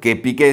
KPK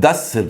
10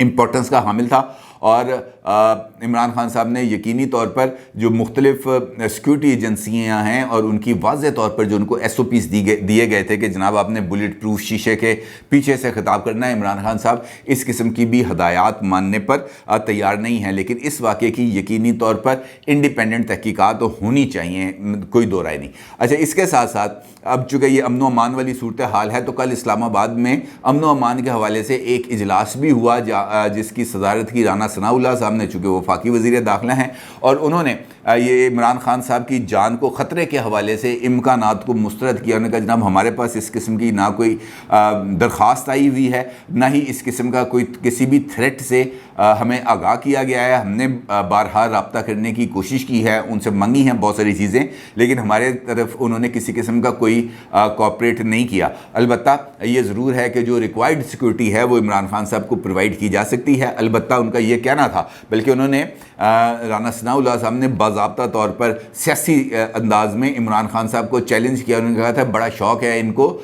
importance کا حامل تھا، اور عمران خان صاحب نے یقینی طور پر جو مختلف سیکیورٹی ایجنسیاں ہیں اور ان کی واضح طور پر جو ان کو ایس او پیز دیے گئے تھے کہ جناب آپ نے بلٹ پروف شیشے کے پیچھے سے خطاب کرنا ہے، عمران خان صاحب اس قسم کی بھی ہدایات ماننے پر تیار نہیں ہیں۔ لیکن اس واقعے کی یقینی طور پر انڈیپینڈنٹ تحقیقات ہونی چاہیے، کوئی دو رائے نہیں۔ اچھا، اس کے ساتھ ساتھ اب چونکہ یہ امن و امان والی صورتحال ہے تو کل اسلام آباد میں امن و امان کے حوالے سے ایک اجلاس بھی ہوا جس کی صدارت کی رانا ثناء اللہ صاحب نے، چونکہ وہ وفاقی وزیر داخلہ ہیں، اور انہوں نے یہ عمران خان صاحب کی جان کو خطرے کے حوالے سے امکانات کو مسترد کیا۔ انہوں نے کہا جناب ہمارے پاس اس قسم کی نہ کوئی درخواست آئی ہوئی ہے، نہ ہی اس قسم کا کوئی کسی بھی تھریٹ سے ہمیں آگاہ کیا گیا ہے۔ ہم نے بارہا رابطہ کرنے کی کوشش کی ہے، ان سے منگی ہیں بہت ساری چیزیں، لیکن ہمارے طرف انہوں نے کسی قسم کا کوئی کوآپریٹ نہیں کیا۔ البتہ یہ ضرور ہے کہ جو ریکوائرڈ سیکورٹی ہے وہ عمران خان صاحب کو پرووائڈ کی جا سکتی ہے۔ البتہ ان کا یہ کہنا تھا، بلکہ انہوں نے رانا ثناء اللہ صاحب نے باضابطہ طور پر سیاسی انداز میں عمران خان صاحب کو چیلنج کیا۔ انہوں نے کہا تھا بڑا شوق ہے ان کو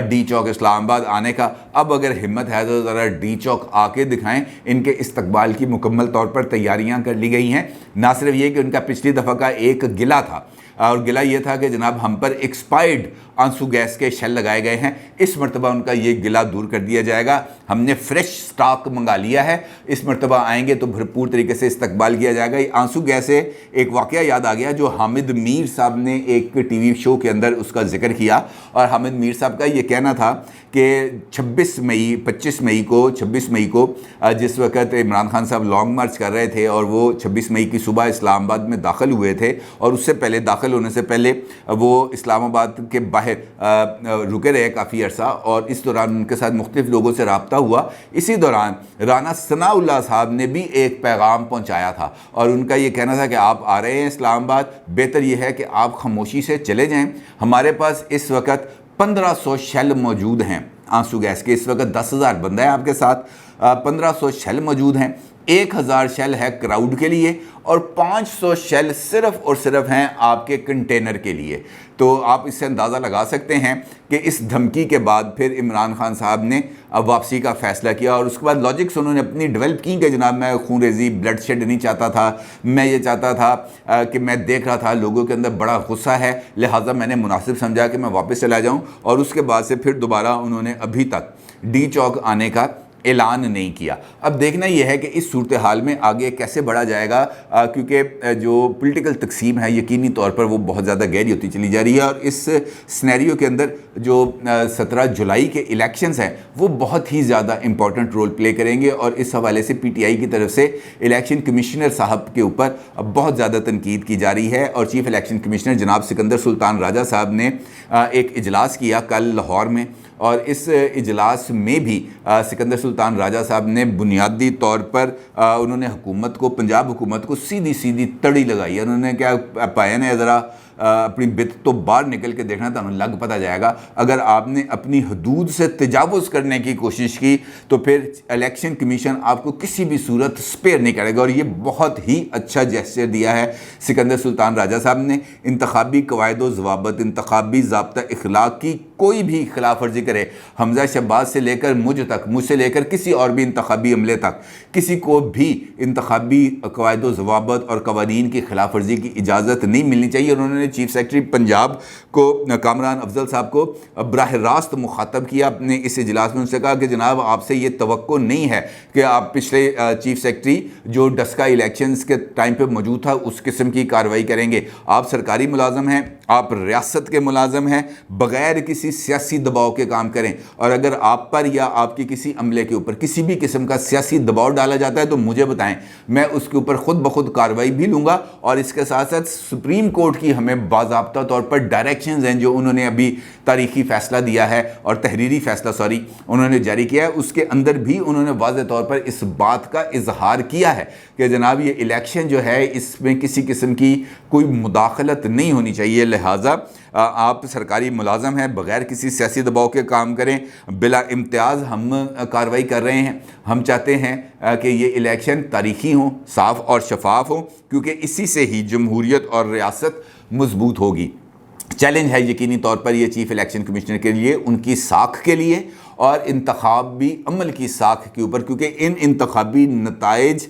ڈی چوک اسلام آباد آنے کا، اب اگر ہمت ہے تو ذرا ڈی چوک آ کے دکھائیں۔ ان کے استقبال کی مکمل طور پر تیاریاں کر لی گئی ہیں۔ نہ صرف یہ کہ ان کا پچھلی دفعہ کا ایک گلہ تھا، اور گلہ یہ تھا کہ جناب ہم پر ایکسپائرڈ آنسو گیس کے شیل لگائے گئے ہیں، اس مرتبہ ان کا یہ گلہ دور کر دیا جائے گا۔ ہم نے فریش سٹاک منگا لیا ہے، اس مرتبہ آئیں گے تو بھرپور طریقے سے استقبال کیا جائے گا۔ یہ آنسو گیس سے ایک واقعہ یاد آ گیا جو حامد میر صاحب نے ایک ٹی وی شو کے اندر اس کا ذکر کیا، اور حامد میر صاحب کا یہ کہنا تھا کہ 26 مئی کو جس وقت عمران خان صاحب لانگ مارچ کر رہے تھے اور وہ 26 مئی کی صبح اسلام آباد میں داخل ہوئے تھے، اور اس سے پہلے داخل ہونے سے پہلے وہ اسلام آباد کے باہر رکے رہے کافی عرصہ، اور اس دوران ان کے ساتھ مختلف لوگوں سے رابطہ ہوا۔ اسی دوران رانا ثناء اللہ صاحب نے بھی ایک پیغام پہنچایا تھا، اور ان کا یہ کہنا تھا کہ آپ آ رہے ہیں اسلام آباد، بہتر یہ ہے کہ آپ خاموشی سے چلے جائیں۔ ہمارے پاس اس وقت 1500 شیل موجود ہیں آنسو گیس کے، اس وقت 10,000 بندہ ہے آپ کے ساتھ، 1500 شیل موجود ہیں، 1000 شیل ہے کراؤڈ کے لیے، اور 500 شیل صرف اور صرف ہیں آپ کے کنٹینر کے لیے۔ تو آپ اس سے اندازہ لگا سکتے ہیں کہ اس دھمکی کے بعد پھر عمران خان صاحب نے واپسی کا فیصلہ کیا، اور اس کے بعد لاجکس انہوں نے اپنی ڈیولپ کی کہ جناب میں خون ریزی بلڈ شیڈ نہیں چاہتا تھا، میں یہ چاہتا تھا کہ میں دیکھ رہا تھا لوگوں کے اندر بڑا غصہ ہے، لہٰذا میں نے مناسب سمجھا کہ میں واپس چلا جاؤں، اور اس کے بعد سے پھر دوبارہ انہوں نے ابھی تک ڈی چوک آنے کا اعلان نہیں کیا۔ اب دیکھنا یہ ہے کہ اس صورتحال میں آگے کیسے بڑھا جائے گا، کیونکہ جو پولیٹیکل تقسیم ہے یقینی طور پر وہ بہت زیادہ گہری ہوتی چلی جا رہی ہے، اور اس سینیریو کے اندر جو 17 جولائی کے الیکشنز ہیں وہ بہت ہی زیادہ امپورٹنٹ رول پلے کریں گے، اور اس حوالے سے پی ٹی آئی کی طرف سے الیکشن کمشنر صاحب کے اوپر بہت زیادہ تنقید کی جا رہی ہے، اور چیف الیکشن کمشنر جناب سکندر سلطان راجہ صاحب نے ایک اجلاس کیا کل لاہور میں، اور اس اجلاس میں بھی سکندر سلطان راجہ صاحب نے بنیادی طور پر انہوں نے حکومت کو، پنجاب حکومت کو سیدھی تڑی لگائی ہے۔ انہوں نے کیا پایا نے ذرا اپنی بت تو باہر نکل کے دیکھنا تو لگ پتہ جائے گا، اگر آپ نے اپنی حدود سے تجاوز کرنے کی کوشش کی تو پھر الیکشن کمیشن آپ کو کسی بھی صورت سپیئر نہیں کرے گا، اور یہ بہت ہی اچھا جیسچر دیا ہے سکندر سلطان راجہ صاحب نے۔ انتخابی قواعد و ضوابط، انتخابی ضابطہ اخلاق کی کوئی بھی خلاف ورزی کرے، حمزہ شہباز سے لے کر مجھ تک، مجھ سے لے کر کسی اور بھی انتخابی عملے تک، کسی کو بھی انتخابی قواعد و ضوابط اور قوانین کی خلاف ورزی کی اجازت نہیں ملنی چاہیے۔ انہوں نے چیف سیکرٹری پنجاب کو، کامران افضل صاحب کو براہ راست مخاطب کیا اپنے اس اجلاس میں، ان سے کہا کہ جناب آپ سے یہ توقع نہیں ہے کہ آپ پچھلے چیف سیکرٹری جو ڈسکا الیکشنز کے ٹائم پہ موجود تھا اس قسم کی کارروائی کریں گے۔ آپ سرکاری ملازم ہیں، آپ ریاست کے ملازم ہیں، بغیر کسی سیاسی دباؤ کے کام کریں، اور اگر آپ پر یا آپ کی کسی عملے کے اوپر کسی بھی قسم کا سیاسی دباؤ ڈالا جاتا ہے تو مجھے بتائیں، میں اس کے اوپر خود بخود کارروائی بھی لوں گا۔ اور اس کے ساتھ ساتھ سپریم کورٹ کی ہمیں باضابطہ طور پر ڈائریکشنز ہیں جو انہوں نے ابھی تاریخی فیصلہ دیا ہے، اور تحریری فیصلہ انہوں نے جاری کیا ہے، اس کے اندر بھی انہوں نے واضح طور پر اس بات کا اظہار کیا ہے کہ جناب یہ الیکشن جو ہے اس میں کسی قسم کی کوئی مداخلت نہیں ہونی چاہیے، لہٰذا آپ سرکاری ملازم ہیں، بغیر کسی سیاسی دباؤ کے کام کریں، بلا امتیاز ہم کارروائی کر رہے ہیں۔ ہم چاہتے ہیں کہ یہ الیکشن تاریخی ہوں، صاف اور شفاف ہوں، کیونکہ اسی سے ہی جمہوریت اور ریاست مضبوط ہوگی۔ چیلنج ہے یقینی طور پر یہ چیف الیکشن کمشنر کے لیے، ان کی ساکھ کے لیے اور انتخاب بھی عمل کی ساکھ کے اوپر، کیونکہ ان انتخابی نتائج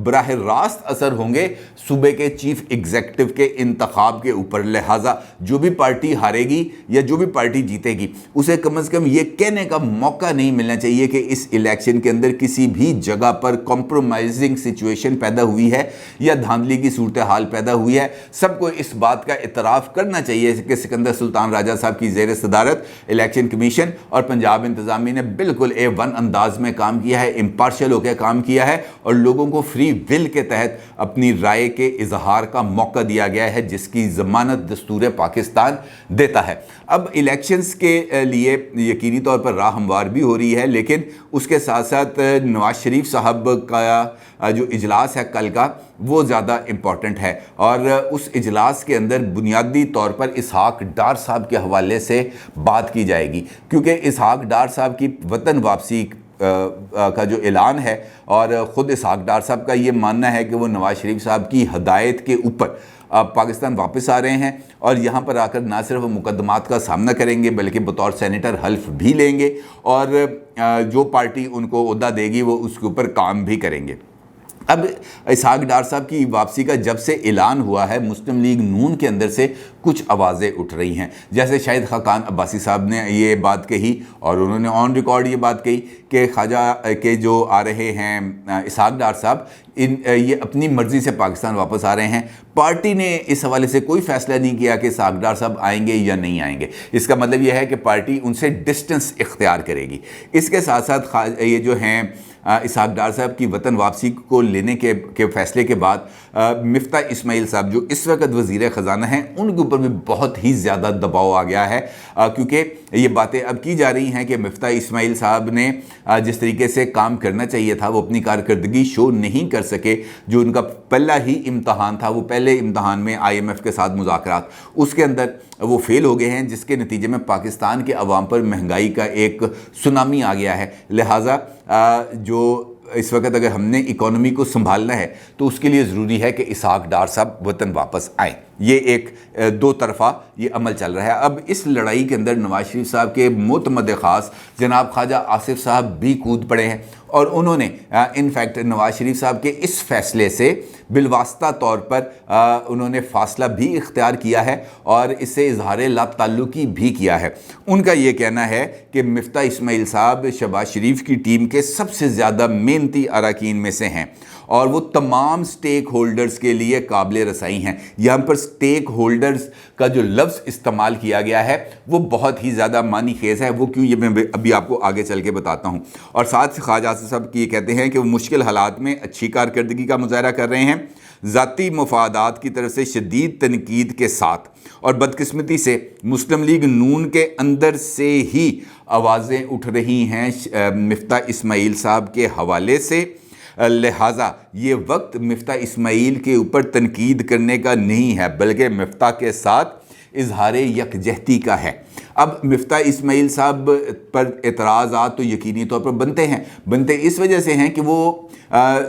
براہ راست اثر ہوں گے صوبے کے چیف ایگزیکٹو کے انتخاب کے اوپر۔ لہٰذا جو بھی پارٹی ہارے گی یا جو بھی پارٹی جیتے گی اسے کم از کم یہ کہنے کا موقع نہیں ملنا چاہیے کہ اس الیکشن کے اندر کسی بھی جگہ پر کمپرومائزنگ سچویشن پیدا ہوئی ہے یا دھاندلی کی صورتحال پیدا ہوئی ہے۔ سب کو اس بات کا اعتراف کرنا چاہیے کہ سکندر سلطان راجہ صاحب کی زیر صدارت الیکشن کمیشن اور پنجاب انتظامیہ نے بالکل A1 انداز میں کام کیا ہے، امپارشل ہو کے کام کیا ہے اور لوگوں کو فری ول کے تحت اپنی رائے کے اظہار کا موقع دیا گیا ہے، جس کی ضمانت دستور پاکستان دیتا ہے۔ اب الیکشنز کے لیے یقینی طور پر راہ ہموار بھی ہو رہی ہے، لیکن اس کے ساتھ ساتھ نواز شریف صاحب کا جو اجلاس ہے کل کا وہ زیادہ امپورٹنٹ ہے، اور اس اجلاس کے اندر بنیادی طور پر اسحاق ڈار صاحب کے حوالے سے بات کی جائے گی، کیونکہ اسحاق ڈار صاحب کی وطن واپسی کا جو اعلان ہے، اور خود اسحاق ڈار صاحب کا یہ ماننا ہے کہ وہ نواز شریف صاحب کی ہدایت کے اوپر پاکستان واپس آ رہے ہیں اور یہاں پر آ کر نہ صرف مقدمات کا سامنا کریں گے بلکہ بطور سینیٹر حلف بھی لیں گے، اور جو پارٹی ان کو عہدہ دے گی وہ اس کے اوپر کام بھی کریں گے۔ اب اسحاق ڈار صاحب کی واپسی کا جب سے اعلان ہوا ہے مسلم لیگ نون کے اندر سے کچھ آوازیں اٹھ رہی ہیں، جیسے شاہد خاقان عباسی صاحب نے یہ بات کہی اور انہوں نے آن ریکارڈ یہ بات کہی کہ خواجہ کے جو آ رہے ہیں اسحاق ڈار صاحب یہ اپنی مرضی سے پاکستان واپس آ رہے ہیں۔ پارٹی نے اس حوالے سے کوئی فیصلہ نہیں کیا کہ اسحاق ڈار صاحب آئیں گے یا نہیں آئیں گے، اس کا مطلب یہ ہے کہ پارٹی ان سے ڈسٹنس اختیار کرے گی۔ اس کے ساتھ ساتھ یہ جو ہیں اسحاق ڈار صاحب کی وطن واپسی کو لینے کے فیصلے کے بعد مفتاح اسماعیل صاحب جو اس وقت وزیر خزانہ ہیں ان کے اوپر بھی بہت ہی زیادہ دباؤ آ گیا ہے، کیونکہ یہ باتیں اب کی جا رہی ہیں کہ مفتاح اسماعیل صاحب نے جس طریقے سے کام کرنا چاہیے تھا وہ اپنی کارکردگی شو نہیں کر سکے۔ جو ان کا پہلا ہی امتحان تھا، وہ پہلے امتحان میں IMF کے ساتھ مذاکرات، اس کے اندر وہ فیل ہو گئے ہیں، جس کے نتیجے میں پاکستان کے عوام پر مہنگائی کا ایک سونامی آ گیا ہے۔ لہٰذا جو اس وقت اگر ہم نے اکانومی کو سنبھالنا ہے تو اس کے لیے ضروری ہے کہ اسحاق ڈار صاحب وطن واپس آئیں۔ یہ ایک دو طرفہ یہ عمل چل رہا ہے۔ اب اس لڑائی کے اندر نواز شریف صاحب کے معتمد خاص جناب خواجہ آصف صاحب بھی کود پڑے ہیں، اور انہوں نے انفیکٹ نواز شریف صاحب کے اس فیصلے سے بالواسطہ طور پر انہوں نے فاصلہ بھی اختیار کیا ہے اور اس سے اظہار لا تعلقی بھی کیا ہے۔ ان کا یہ کہنا ہے کہ مفتاح اسماعیل صاحب شہباز شریف کی ٹیم کے سب سے زیادہ محنتی اراکین میں سے ہیں اور وہ تمام سٹیک ہولڈرز کے لیے قابل رسائی ہیں۔ یہاں پر سٹیک ہولڈرز کا جو لفظ استعمال کیا گیا ہے وہ بہت ہی زیادہ معنی خیز ہے، وہ کیوں یہ میں ابھی آپ کو آگے چل کے بتاتا ہوں۔ اور ساتھ سے خواجہ آصف صاحب یہ کہتے ہیں کہ وہ مشکل حالات میں اچھی کارکردگی کا مظاہرہ کر رہے ہیں، ذاتی مفادات کی طرف سے شدید تنقید کے ساتھ، اور بدقسمتی سے مسلم لیگ نون کے اندر سے ہی آوازیں اٹھ رہی ہیں مفتاح اسماعیل صاحب کے حوالے سے۔ لہٰذا یہ وقت مفتاح اسماعیل کے اوپر تنقید کرنے کا نہیں ہے بلکہ مفتاح کے ساتھ اظہار یکجہتی کا ہے۔ اب مفتاح اسماعیل صاحب پر اعتراضات تو یقینی طور پر بنتے اس وجہ سے ہیں کہ وہ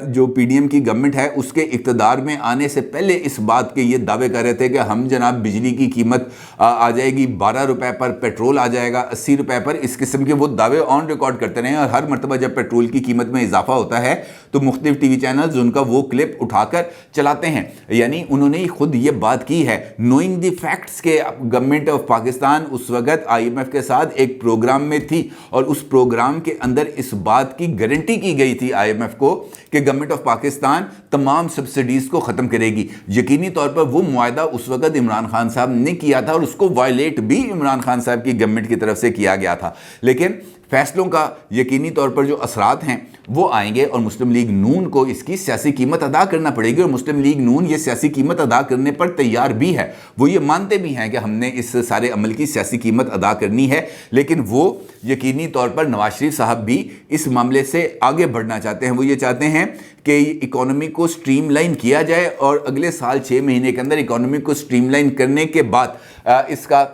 جو PDM کی گورنمنٹ ہے اس کے اقتدار میں آنے سے پہلے اس بات کے یہ دعوے کر رہے تھے کہ ہم جناب بجلی کی قیمت آ جائے گی 12 روپے پر، پیٹرول آ جائے گا 80 روپے پر، اس قسم کے وہ دعوے آن ریکارڈ کرتے رہے ہیں، اور ہر مرتبہ جب پیٹرول کی قیمت میں اضافہ ہوتا ہے تو مختلف ٹی وی چینلز ان کا وہ کلپ اٹھا کر چلاتے ہیں۔ یعنی انہوں نے خود یہ بات کی ہے نوئنگ دی فیکٹس کہ گورنمنٹ آف پاکستان اس وقت IMF کے ساتھ ایک پروگرام میں تھی، اور اس پروگرام کے اندر اس بات کی گارنٹی کی گئی تھی IMF کو کہ گورنمنٹ آف پاکستان تمام سبسڈیز کو ختم کرے گی۔ یقینی طور پر وہ معاہدہ اس وقت عمران خان صاحب نے کیا تھا اور اس کو وائلیٹ بھی عمران خان صاحب کی گورنمنٹ کی طرف سے کیا گیا تھا، لیکن فیصلوں کا یقینی طور پر جو اثرات ہیں وہ آئیں گے اور مسلم لیگ نون کو اس کی سیاسی قیمت ادا کرنا پڑے گی، اور مسلم لیگ نون یہ سیاسی قیمت ادا کرنے پر تیار بھی ہے۔ وہ یہ مانتے بھی ہیں کہ ہم نے اس سارے عمل کی سیاسی قیمت ادا کرنی ہے، لیکن وہ یقینی طور پر نواز شریف صاحب بھی اس معاملے سے آگے بڑھنا چاہتے ہیں۔ وہ یہ چاہتے ہیں کہ اکانومی کو سٹریم لائن کیا جائے اور اگلے سال 6 مہینے کے اندر اکانومی کو سٹریم لائن کرنے کے بعد اس کا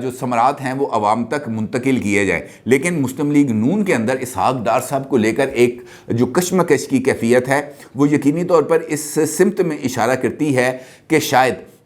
جو ثمرات ہیں وہ عوام تک منتقل کیے جائیں۔ لیکن مسلم لیگ نون کے اندر اسحاق ڈار صاحب کو لے کر ایک جو کشمکش کی کیفیت ہے وہ یقینی طور پر اس سمت میں اشارہ کرتی ہے کہ شاید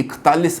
41